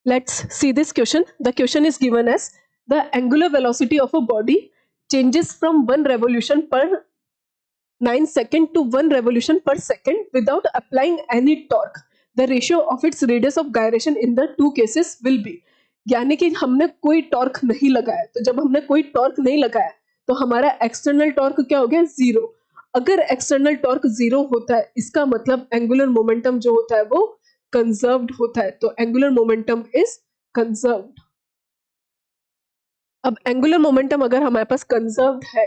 Let's see this question. The question is given as the angular velocity of a body changes from 1 revolution per 9 second to 1 revolution per second without applying any torque. The ratio of its radius of gyration in the two cases will be. यानी कि हमने कोई torque नहीं लगाया, तो जब हमने कोई टॉर्क नहीं लगाया तो हमारा एक्सटर्नल टॉर्क क्या हो गया, जीरो. अगर एक्सटर्नल टॉर्क जीरो होता है इसका मतलब एंगुलर मोमेंटम जो होता है वो कंजर्व्ड होता है. तो एंगुलर मोमेंटम इज कंजर्व्ड. अब एंगुलर मोमेंटम अगर हमारे पास कंजर्व्ड है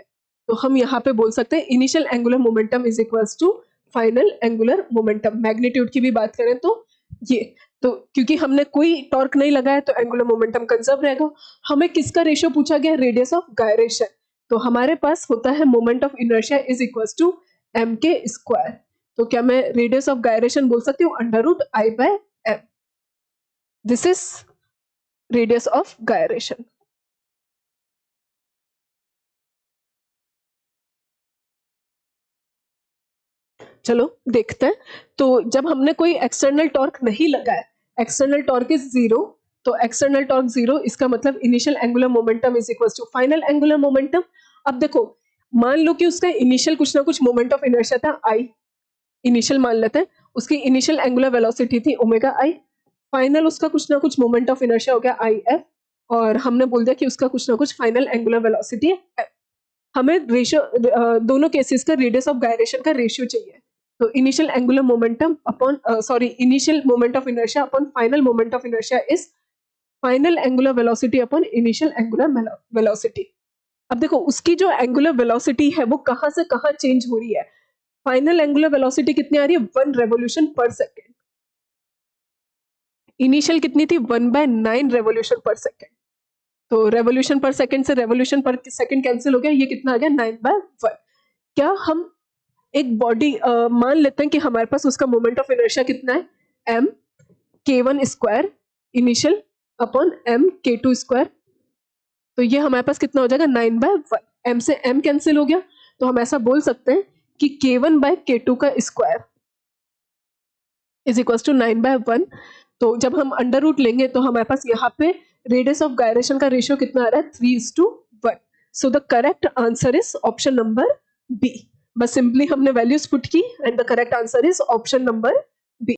तो हम यहाँ पे बोल सकते हैं initial angular momentum is equals to final angular momentum. Magnitude की भी बात करें तो ये, तो क्योंकि हमने कोई टॉर्क नहीं लगाया तो एंगुलर मोमेंटम कंजर्व रहेगा. हमें किसका रेशियो पूछा गया, रेडियस ऑफ गायरेशन. तो हमारे पास होता है moment of inertia is equals to M K square. तो क्या मैं रेडियस ऑफ गायरेशन बोल सकती हूँ under root I by M. This is radius of gyration. चलो देखते हैं. तो जब हमने कोई एक्सटर्नल टॉर्क नहीं लगाया, एक्सटर्नल टॉर्क इज जीरो, तो एक्सटर्नल टॉर्क जीरो इसका मतलब initial angular momentum is equal to final angular momentum. अब देखो, मान लो कि उसका इनिशियल कुछ ना कुछ मोमेंट ऑफ इनर्शिया था आई, इनिशियल मान लेते हैं. उसकी इनिशियल एंगुलर वेलोसिटी थी ओमेगा आई. फाइनल उसका कुछ ना कुछ मोमेंट ऑफ इनर्शिया हो गया आई एफ, और हमने बोल दिया कि उसका कुछ ना कुछ फाइनल एंगुलर वेलोसिटी है. हमें रेशियो दोनों केसेस का रेडियस ऑफ गायरेशन का रेशियो चाहिए. तो initial angular momentum upon initial moment of inertia upon final moment of inertia is final angular velocity upon initial angular velocity. अब देखो उसकी जो एंगुलर वेलोसिटी है वो कहां से कहां चेंज हो रही है. फाइनल एंगुलर वेलोसिटी कितनी आ रही है, 1 रेवोल्यूशन पर सेकेंड. इनिशियल कितनी थी, 1/9 रेवोल्यूशन पर सेकेंड. तो रेवोल्यूशन पर सेकेंड से रेवोल्यूशन पर सेकेंड कैंसिल हो गया, ये कितना आ गया 9/1. क्या हम एक बॉडी मान लेते हैं कि हमारे पास उसका मोमेंट ऑफ इनर्शिया कितना है, m k1 square initial upon m k2 square. तो ये हमारे पास कितना हो जाएगा 9/1. m से m कैंसिल हो गया, तो हम ऐसा बोल सकते हैं कि k1/k2 का स्क्वायर इज इक्वल टू 9/1. तो जब हम अंडर रूट लेंगे तो हमारे पास यहाँ पे रेडियस ऑफ गायरेशन का रेशियो कितना आ रहा है, 3:1. So the correct answer is option number B. बस सिंपली हमने वैल्यूज पुट की and the correct answer is option number B.